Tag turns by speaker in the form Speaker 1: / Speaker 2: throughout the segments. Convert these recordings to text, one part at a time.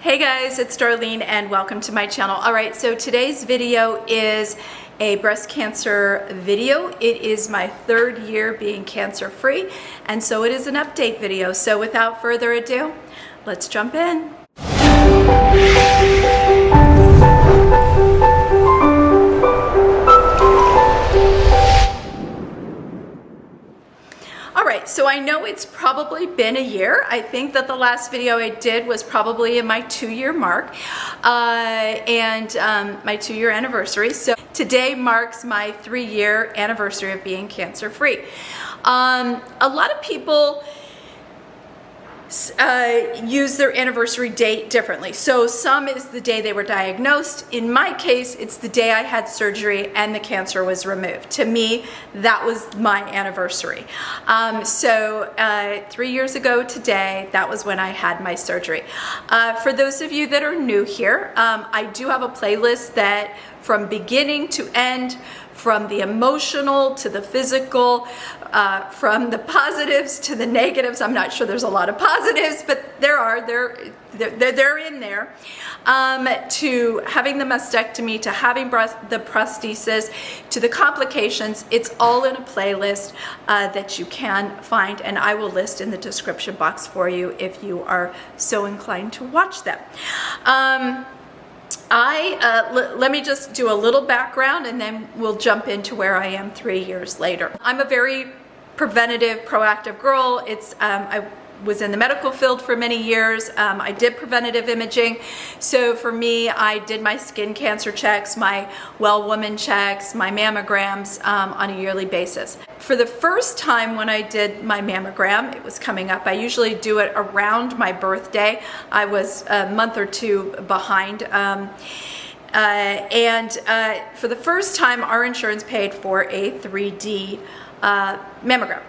Speaker 1: Hey guys, it's Darlene and welcome to my channel. Alright, so today's video is a breast cancer video. It is my third year being cancer free, and so it is an update video. So without further ado, let's jump in. So I know it's probably been a year. I think that the last video I did was probably in my 2-year mark and my 2-year anniversary. So today marks my 3-year anniversary of being cancer free. A lot of people use their anniversary date differently. So some is the day they were diagnosed. In my case, it's the day I had surgery and the cancer was removed. To me, that was my anniversary. 3 years ago today, that was when I had my surgery. For those of you that are new here, I do have a playlist that from beginning to end, from the emotional to the physical, from the positives to the negatives. I'm not sure there's a lot of positives, but they're in there. To having the mastectomy, to having the prosthesis, to the complications, it's all in a playlist that you can find, and I will list in the description box for you if you are so inclined to watch them. Let me just do a little background and then we'll jump into where I am 3 years later. I'm a very preventative, proactive girl. I was in the medical field for many years. I did preventative imaging. So for me, I did my skin cancer checks, my well woman checks, my mammograms on a yearly basis. For the first time when I did my mammogram, it was coming up. I usually do it around my birthday. I was a month or two behind. For the first time, our insurance paid for a 3D mammogram.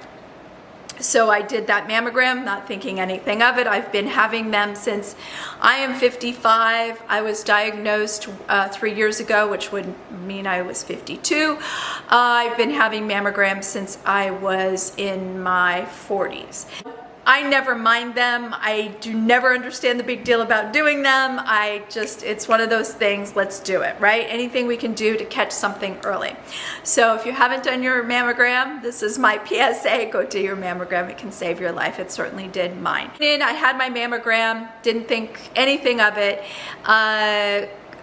Speaker 1: So I did that mammogram, not thinking anything of it. I've been having them since I am 55. I was diagnosed 3 years ago, which would mean I was 52. I've been having mammograms since I was in my 40s. I never mind them. I do never understand the big deal about doing them. It's one of those things, let's do it, right? Anything we can do to catch something early. So if you haven't done your mammogram, this is my PSA, go do your mammogram. It can save your life. It certainly did mine. And I had my mammogram, didn't think anything of it.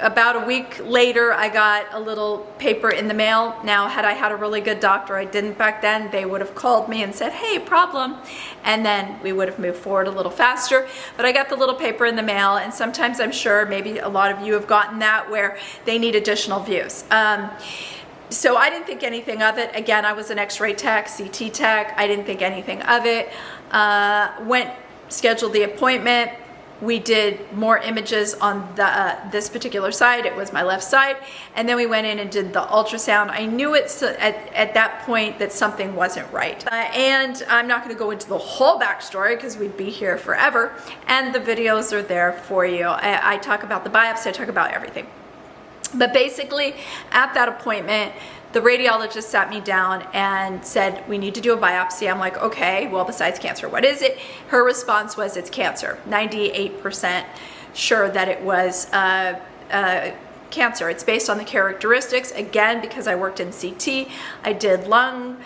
Speaker 1: About a week later, I got a little paper in the mail. Now, had I had a really good doctor, I didn't back then, they would have called me and said, hey, problem. And then we would have moved forward a little faster. But I got the little paper in the mail, and sometimes I'm sure maybe a lot of you have gotten that where they need additional views. So I didn't think anything of it. Again, I was an x-ray tech, CT tech. I didn't think anything of it. Scheduled the appointment. We did more images on this particular side. It was my left side. And then we went in and did the ultrasound. I knew at that point that something wasn't right. And I'm not going to go into the whole backstory because we'd be here forever. And the videos are there for you. I talk about the biopsy. I talk about everything. But basically, at that appointment, the radiologist sat me down and said, we need to do a biopsy. I'm like, okay, well, besides cancer, what is it? Her response was, it's cancer. 98% sure that it was cancer. It's based on the characteristics. Again, because I worked in CT, I did lung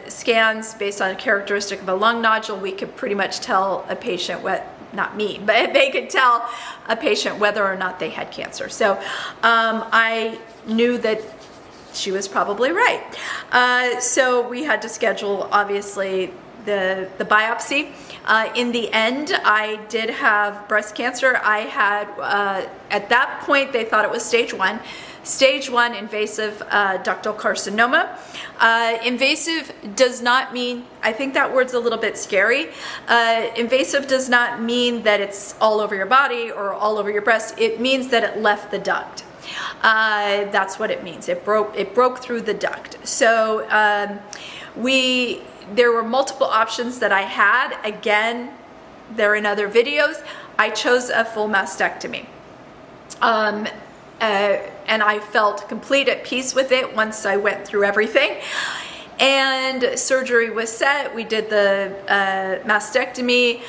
Speaker 1: scans based on a characteristic of a lung nodule. We could pretty much tell a patient not me, but they could tell a patient whether or not they had cancer. So I knew that she was probably right. So we had to schedule, obviously, the biopsy. In the end, I did have breast cancer. I had, at that point, they thought it was stage 1. Stage 1 invasive ductal carcinoma. Invasive does not mean, I think that word's a little bit scary. Invasive does not mean that it's all over your body or all over your breast. It means that it left the duct. That's what it means. It broke through the duct. So there were multiple options that I had. Again, they're in other videos. I chose a full mastectomy. And I felt complete at peace with it once I went through everything. And surgery was set. We did the mastectomy.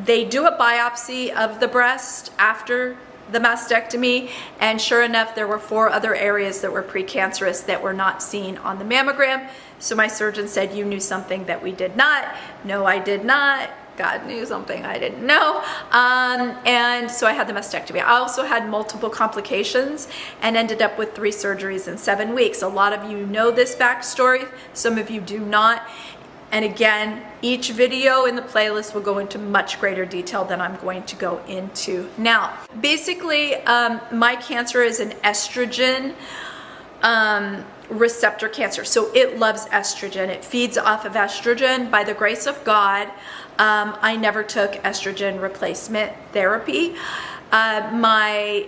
Speaker 1: They do a biopsy of the breast after the mastectomy, and sure enough, there were 4 other areas that were precancerous that were not seen on the mammogram. So my surgeon said, "You knew something that we did not." No, I did not. God knew something I didn't know. And so I had the mastectomy. I also had multiple complications and ended up with 3 surgeries in 7 weeks. A lot of you know this backstory, some of you do not. And again, each video in the playlist will go into much greater detail than I'm going to go into now. Basically, my cancer is an estrogen receptor cancer. So it loves estrogen. It feeds off of estrogen. By the grace of God, I never took estrogen replacement therapy. My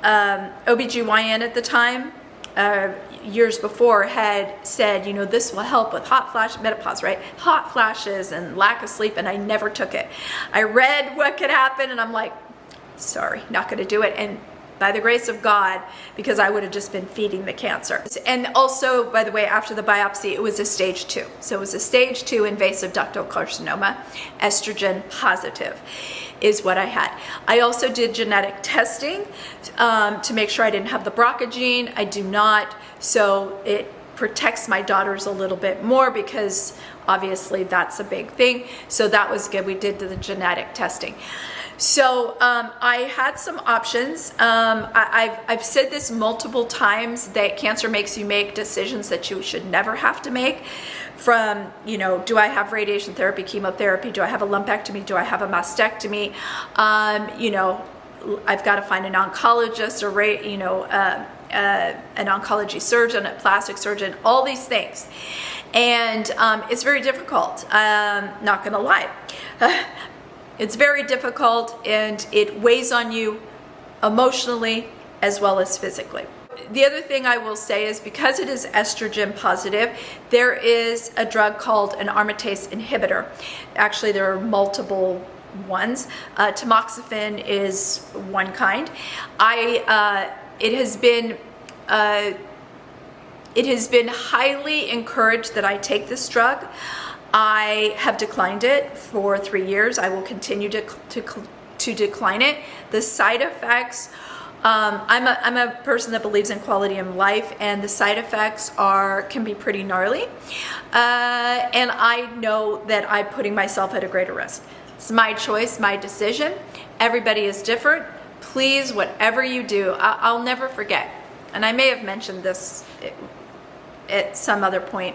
Speaker 1: OBGYN at the time, years before, had said, you know, this will help with hot flash, menopause, right? Hot flashes and lack of sleep, and I never took it. I read what could happen, and I'm like, sorry, not going to do it. And by the grace of God, because I would have just been feeding the cancer. And also, by the way, after the biopsy, it was a stage 2. So it was a stage 2 invasive ductal carcinoma, estrogen positive is what I had. I also did genetic testing to make sure I didn't have the BRCA gene. I do not, so it protects my daughters a little bit more because obviously that's a big thing. So that was good. We did the genetic testing. So I had some options. I've said this multiple times that cancer makes you make decisions that you should never have to make. From, you know, do I have radiation therapy, chemotherapy? Do I have a lumpectomy? Do I have a mastectomy? You know, I've got to find an oncologist or, an oncology surgeon, a plastic surgeon, all these things. And it's very difficult, not going to lie. It's very difficult, and it weighs on you emotionally as well as physically. The other thing I will say is, because it is estrogen positive, there is a drug called an aromatase inhibitor. Actually, there are multiple ones. Tamoxifen is one kind. It has been highly encouraged that I take this drug. I have declined it for 3 years. I will continue to decline it. The side effects, I'm a person that believes in quality of life, and the side effects can be pretty gnarly. And I know that I'm putting myself at a greater risk. It's my choice, my decision. Everybody is different. Please, whatever you do, I'll never forget. And I may have mentioned this at some other point,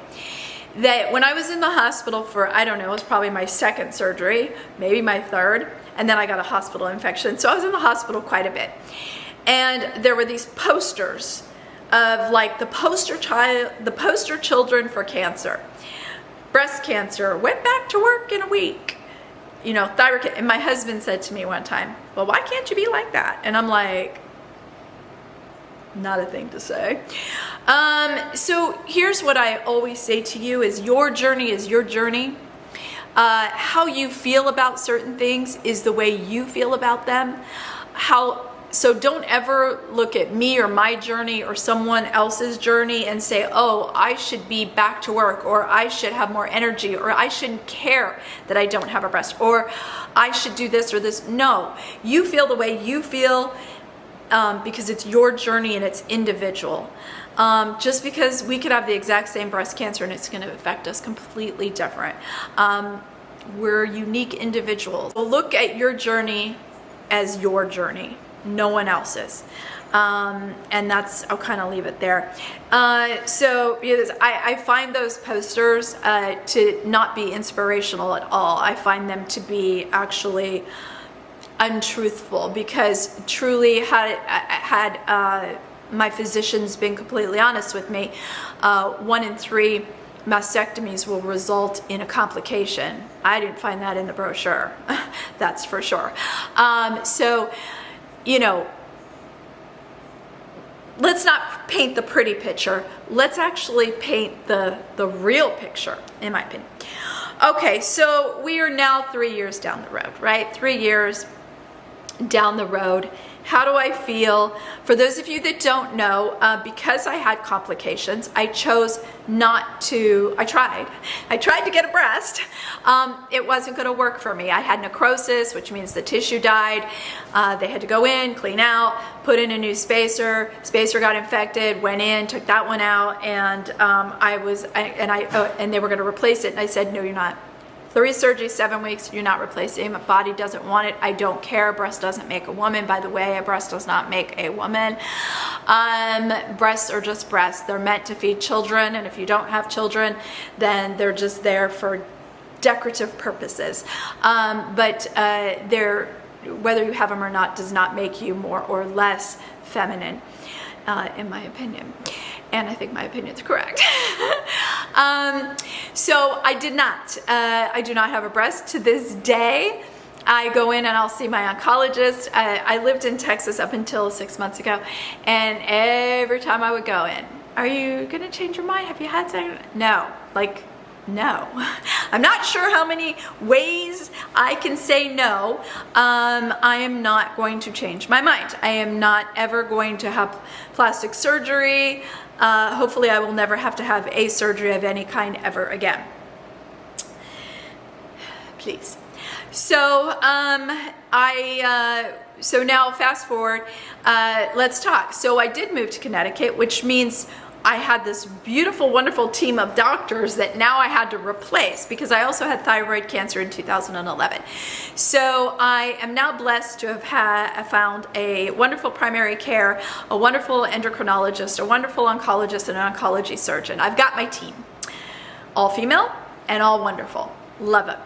Speaker 1: that when I was in the hospital for, I don't know, it was probably my 2nd surgery, maybe my 3rd, and then I got a hospital infection. So I was in the hospital quite a bit. And there were these posters of like the poster children for cancer. Breast cancer, went back to work in a week. You know, thyroid, and my husband said to me one time, well, why can't you be like that? And I'm like, not a thing to say. So here's what I always say to you is your journey is your journey. How you feel about certain things is the way you feel about them. So don't ever look at me or my journey or someone else's journey and say, oh, I should be back to work, or I should have more energy, or I shouldn't care that I don't have a breast, or I should do this or this. No, you feel the way you feel. Because it's your journey and it's individual. Just because we could have the exact same breast cancer and it's going to affect us completely different. We're unique individuals. Look at your journey as your journey, no one else's. And I'll kind of leave it there. So I find those posters to not be inspirational at all. I find them to be actually untruthful, because truly, had my physicians been completely honest with me, 1 in 3 mastectomies will result in a complication. I didn't find that in the brochure. That's for sure. So, you know, let's not paint the pretty picture. Let's actually paint the real picture, in my opinion. Okay, so we are now 3 years down the road, right? 3 years. down the road. How do I feel? For those of you that don't know, because I had complications, I chose not to, I tried to get a breast. It wasn't going to work for me. I had necrosis, which means the tissue died. They had to go in, clean out, put in a new spacer. Spacer got infected, went in, took that one out, and and they were going to replace it. And I said, no, you're not. 3 surgeries, 7 weeks, you're not replacing. My body doesn't want it. I don't care. Breast doesn't make a woman. By the way, a breast does not make a woman. Breasts are just breasts. They're meant to feed children, and if you don't have children, then they're just there for decorative purposes. But whether you have them or not does not make you more or less feminine, in my opinion. And I think my opinion is correct. So I did not. I do not have a breast to this day. I go in and I'll see my oncologist. I lived in Texas up until 6 months ago, and every time I would go in, are you gonna change your mind? Have you had sex? No, like, no. I'm not sure how many ways I can say no. I am not going to change my mind. I am not ever going to have plastic surgery. Hopefully I will never have to have a surgery of any kind ever again. Please. So so now fast forward, let's talk. So I did move to Connecticut, which means I had this beautiful, wonderful team of doctors that now I had to replace, because I also had thyroid cancer in 2011. So I am now blessed to have found a wonderful primary care, a wonderful endocrinologist, a wonderful oncologist, and an oncology surgeon. I've got my team, all female and all wonderful. Love it.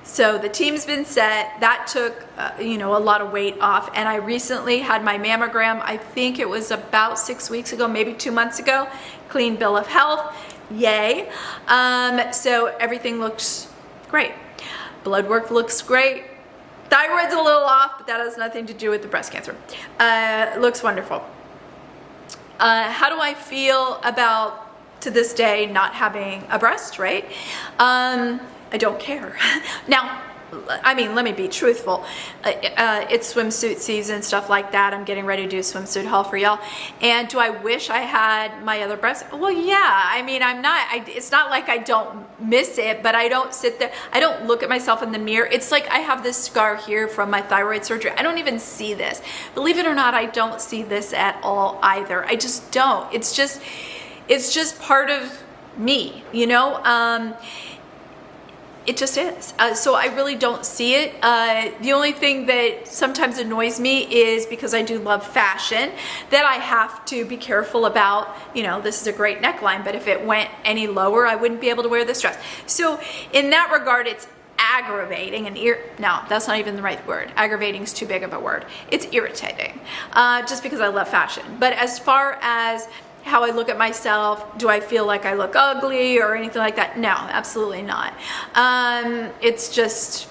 Speaker 1: So the team's been set. That took, a lot of weight off. And I recently had my mammogram. I think it was about 6 weeks ago, maybe 2 months ago. Clean bill of health. Yay. So everything looks great. Blood work looks great. Thyroid's a little off, but that has nothing to do with the breast cancer. Looks wonderful. How do I feel about, to this day, not having a breast, right? I don't care. Now, I mean, let me be truthful. It's swimsuit season, stuff like that. I'm getting ready to do a swimsuit haul for y'all. And do I wish I had my other breast? Well, yeah. I mean, it's not like I don't miss it, but I don't sit there. I don't look at myself in the mirror. It's like I have this scar here from my thyroid surgery. I don't even see this. Believe it or not, I don't see this at all either. I just don't. It's just part of me, It just is. So I really don't see it. The only thing that sometimes annoys me is, because I do love fashion, that I have to be careful about, this is a great neckline, but if it went any lower, I wouldn't be able to wear this dress. So in that regard, it's aggravating and no, that's not even the right word. Aggravating is too big of a word. It's irritating, just because I love fashion. But as far as how I look at myself, do I feel like I look ugly or anything like that? No, absolutely not. It's just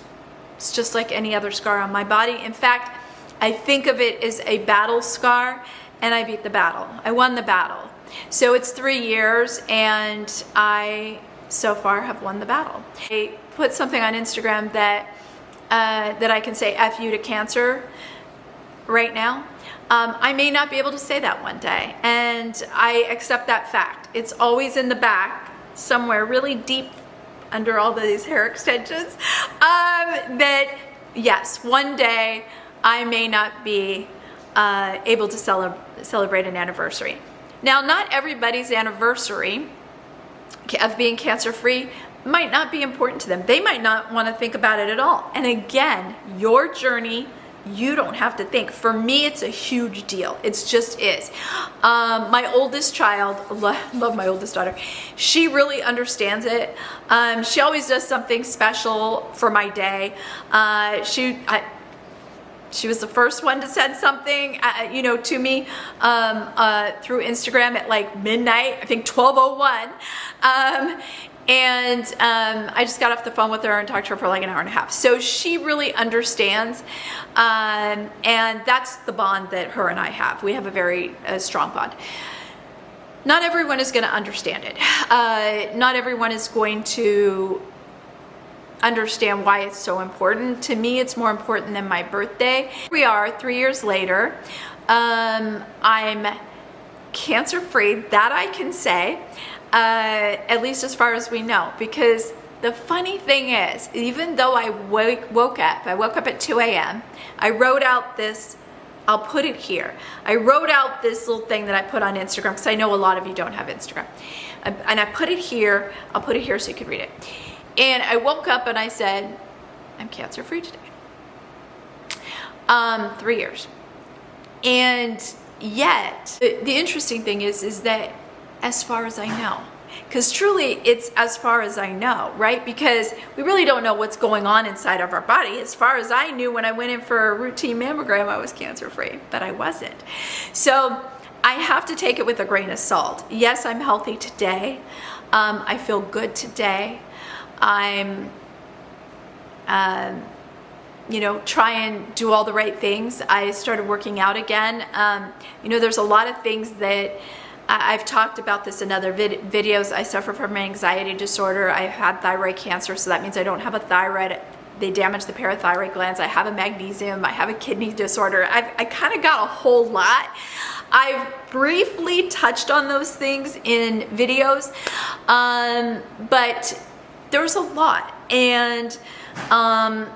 Speaker 1: like any other scar on my body. In fact, I think of it as a battle scar, and I beat the battle. I won the battle. So it's 3 years, and I so far have won the battle. I put something on Instagram that I can say F you to cancer right now. I may not be able to say that one day, and I accept that fact. It's always in the back, somewhere really deep under all these hair extensions, that yes, one day I may not be able to celebrate an anniversary. Now, not everybody's anniversary of being cancer-free might not be important to them. They might not want to think about it at all. And again, your journey, you don't have to think. For me, it's a huge deal. It just is. My oldest child, love my oldest daughter, she really understands it. She always does something special for my day. She was the first one to send something, to me through Instagram at like midnight, I think 12:01. And I just got off the phone with her and talked to her for like an hour and a half. So she really understands, and that's the bond that her and I have. We have a very strong bond. Not everyone is going to understand it. Not everyone is going to understand why it's so important. To me, it's more important than my birthday. Here we are 3 years later. I'm cancer-free, that I can say, at least as far as we know, because the funny thing is, even though I woke up at 2 a.m., I wrote out this, I'll put it here. I wrote out this little thing that I put on Instagram, because I know a lot of you don't have Instagram. And I put it here, I'll put it here so you can read it. And I woke up and I said, I'm cancer-free today. 3 years. And yet, the interesting thing is that as far as I know, because truly it's as far as I know, right? Because we really don't know what's going on inside of our body. As far as I knew, when I went in for a routine mammogram, I was cancer-free, but I wasn't. So I have to take it with a grain of salt. Yes, I'm healthy today. I feel good today. I'm, try and do all the right things. I started working out again. There's a lot of things that I've talked about this in other videos. I suffer from an anxiety disorder. I've had thyroid cancer, so that means I don't have a thyroid. They damage the parathyroid glands. I have a magnesium. I have a kidney disorder. I kind of got a whole lot. I've briefly touched on those things in videos, but there's a lot. And I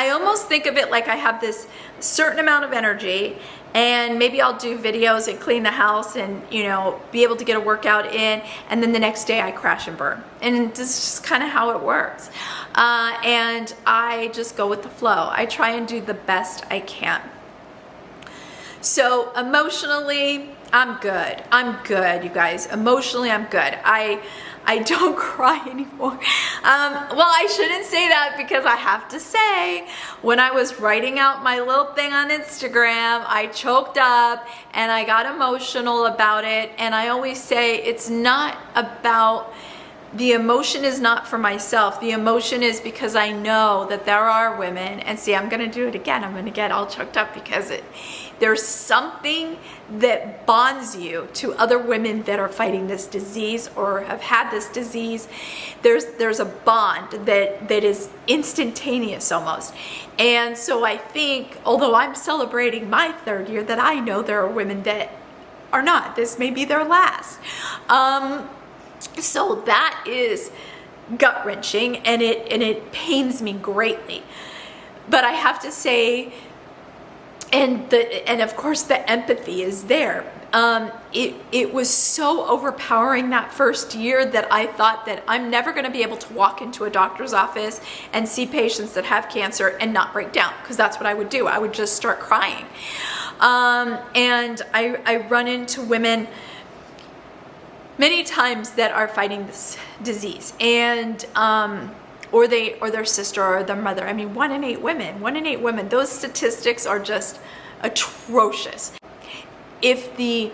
Speaker 1: almost think of it like I have this certain amount of energy, and maybe I'll do videos and clean the house and, be able to get a workout in, and then the next day I crash and burn. And this is just kind of how it works. And I just go with the flow. I try and do the best I can. So emotionally, I'm good. I'm good, you guys. Emotionally, I'm good. I don't cry anymore. Well, I shouldn't say that, because I have to say, when I was writing out my little thing on Instagram, I choked up and I got emotional about it. And I always say it's not about, the emotion is not for myself. The emotion is because I know that there are women, and see, I'm gonna do it again. I'm gonna get all choked up because there's something that bonds you to other women that are fighting this disease or have had this disease. There's a bond that is instantaneous almost. And so I think, although I'm celebrating my 3rd year, that I know there are women that are not. This may be their last. So that is gut-wrenching, and it pains me greatly. But I have to say, and of course the empathy is there. It was so overpowering that first year that I thought that I'm never going to be able to walk into a doctor's office and see patients that have cancer and not break down, because that's what I would do. I would just start crying. And I run into women many times that are fighting this disease, and or their sister or their mother. I mean, 1 in 8 women. Those statistics are just atrocious. If the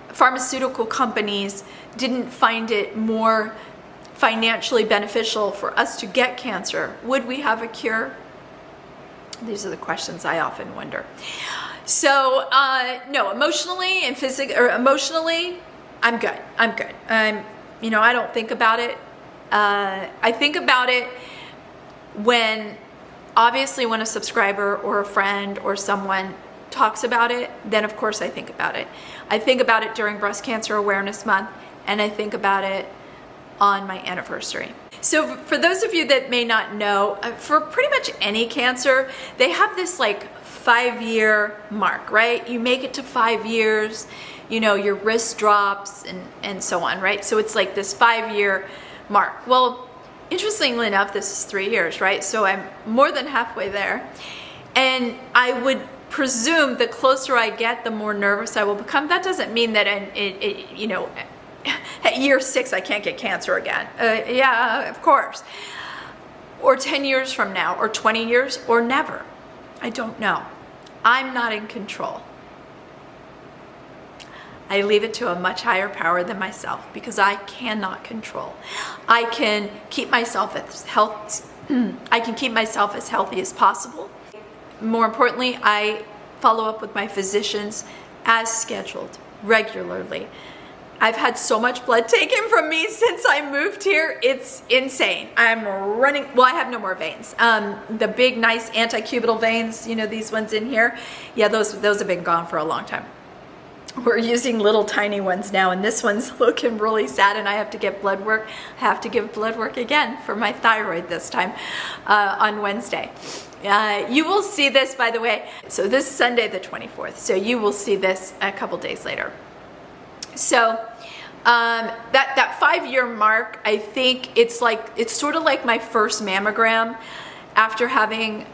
Speaker 1: pharmaceutical companies didn't find it more financially beneficial for us to get cancer, would we have a cure? These are the questions I often wonder. So no, emotionally and physically, or emotionally, I'm good. I don't think about it. I think about it when a subscriber or a friend or someone talks about it, then of course I think about it. I think about it during Breast Cancer Awareness Month, and I think about it on my anniversary. So for those of you that may not know, for pretty much any cancer, they have this like 5-year mark, right? You make it to 5 years, your risk drops and so on, right? So it's like this 5-year mark. Well, interestingly enough, this is 3 years, right? So I'm more than halfway there. And I would presume the closer I get, the more nervous I will become. That doesn't mean that at year 6 I can't get cancer again. Yeah, of course. Or 10 years from now, or 20 years, or never. I don't know. I'm not in control. I leave it to a much higher power than myself, because I cannot control. I can keep myself as healthy as possible. More importantly, I follow up with my physicians as scheduled, regularly. I've had so much blood taken from me since I moved here. It's insane. I'm running, well, I have no more veins. The big, nice antecubital veins, you know, these ones in here. Yeah, those have been gone for a long time. We're using little tiny ones now, and this one's looking really sad, and I have to get blood work. I have to give blood work again for my thyroid this time on Wednesday. You will see this, by the way. So this is Sunday the 24th. So you will see this a couple days later. So that 5-year mark, I think it's sort of like my first mammogram after having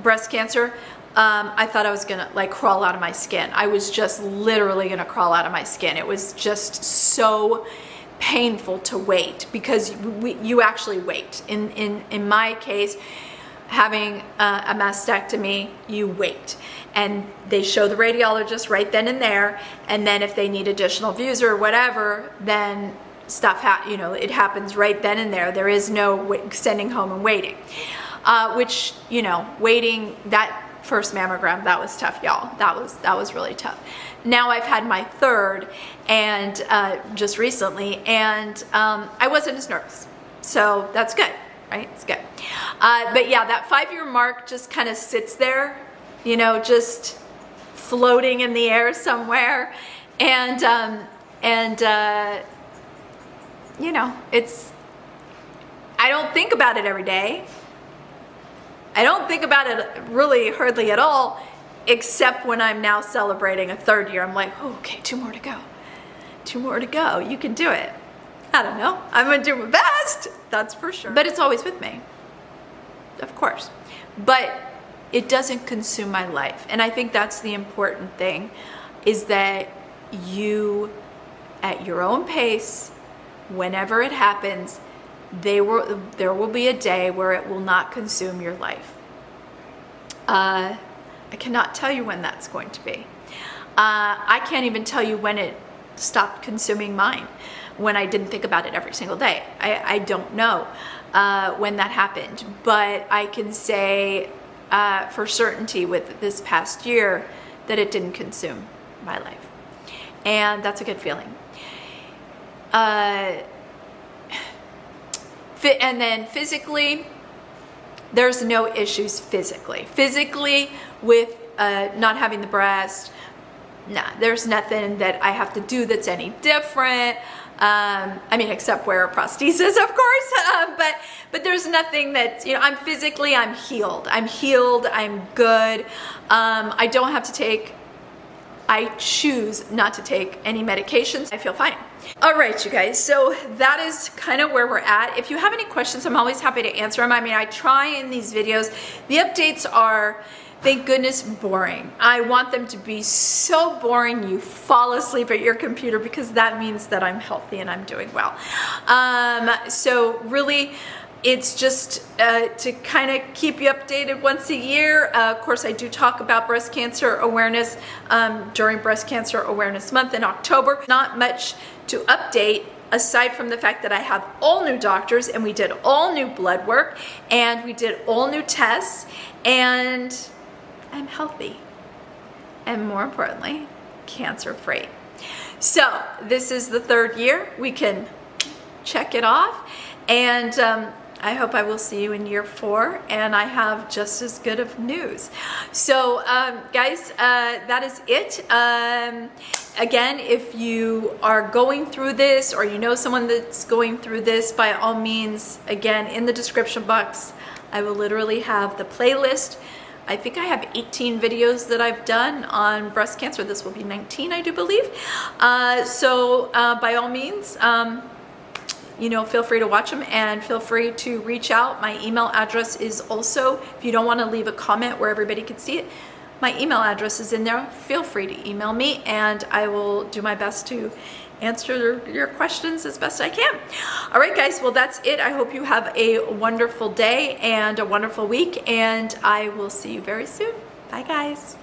Speaker 1: breast cancer. I thought I was gonna like crawl out of my skin. I was just literally gonna crawl out of my skin. It was just so painful to wait, because you actually wait. In my case, having a mastectomy, you wait, and they show the radiologist right then and there, and then if they need additional views or whatever, then stuff it happens right then and there. There is no sending home and waiting, which, you know, waiting, that first mammogram, that was tough, y'all. That was really tough. Now I've had my third, and just recently, and I wasn't as nervous, so that's good. Right? It's good. But yeah, that 5-year mark just kind of sits there, you know, just floating in the air somewhere. And you know, I don't think about it every day. I don't think about it really hardly at all, except when I'm now celebrating a 3rd year. I'm like, oh, okay, 2 more to go. 2 more to go. You can do it. I don't know. I'm gonna do my best, that's for sure. But it's always with me, of course. But it doesn't consume my life. And I think that's the important thing, is that you, at your own pace, whenever it happens, there will be a day where it will not consume your life. I cannot tell you when that's going to be. I can't even tell you when it stopped consuming mine, when I didn't think about it every single day. I don't know when that happened, but I can say for certainty with this past year that it didn't consume my life. And that's a good feeling. And then physically, there's no issues physically. Physically, with not having the breast, nah, there's nothing that I have to do that's any different. I mean, except wear a prosthesis, of course, but there's nothing that, you know, I'm healed. I'm good. I don't have to take, I choose not to take any medications. I feel fine. All right, you guys, so that is kind of where we're at. If you have any questions, I'm always happy to answer them. I mean, I try in these videos. The updates are, thank goodness, boring. I want them to be so boring you fall asleep at your computer, because that means that I'm healthy and I'm doing well. So really, it's just to kind of keep you updated once a year. Of course, I do talk about breast cancer awareness during Breast Cancer Awareness Month in October. Not much to update, aside from the fact that I have all new doctors, and we did all new blood work, and we did all new tests, and I'm healthy, and more importantly, cancer-free. So this is the 3rd year. We can check it off, and I hope I will see you in year 4, and I have just as good of news. So guys, that is it. Again, if you are going through this, or you know someone that's going through this, by all means, again, in the description box, I will literally have the playlist. I think I have 18 videos that I've done on breast cancer. This will be 19, I do believe. So by all means, you know, feel free to watch them, and feel free to reach out. My email address is also, if you don't want to leave a comment where everybody can see it, my email address is in there. Feel free to email me, and I will do my best to answer your questions as best I can. All right, guys, well, that's it. I hope you have a wonderful day and a wonderful week, and I will see you very soon. Bye, guys.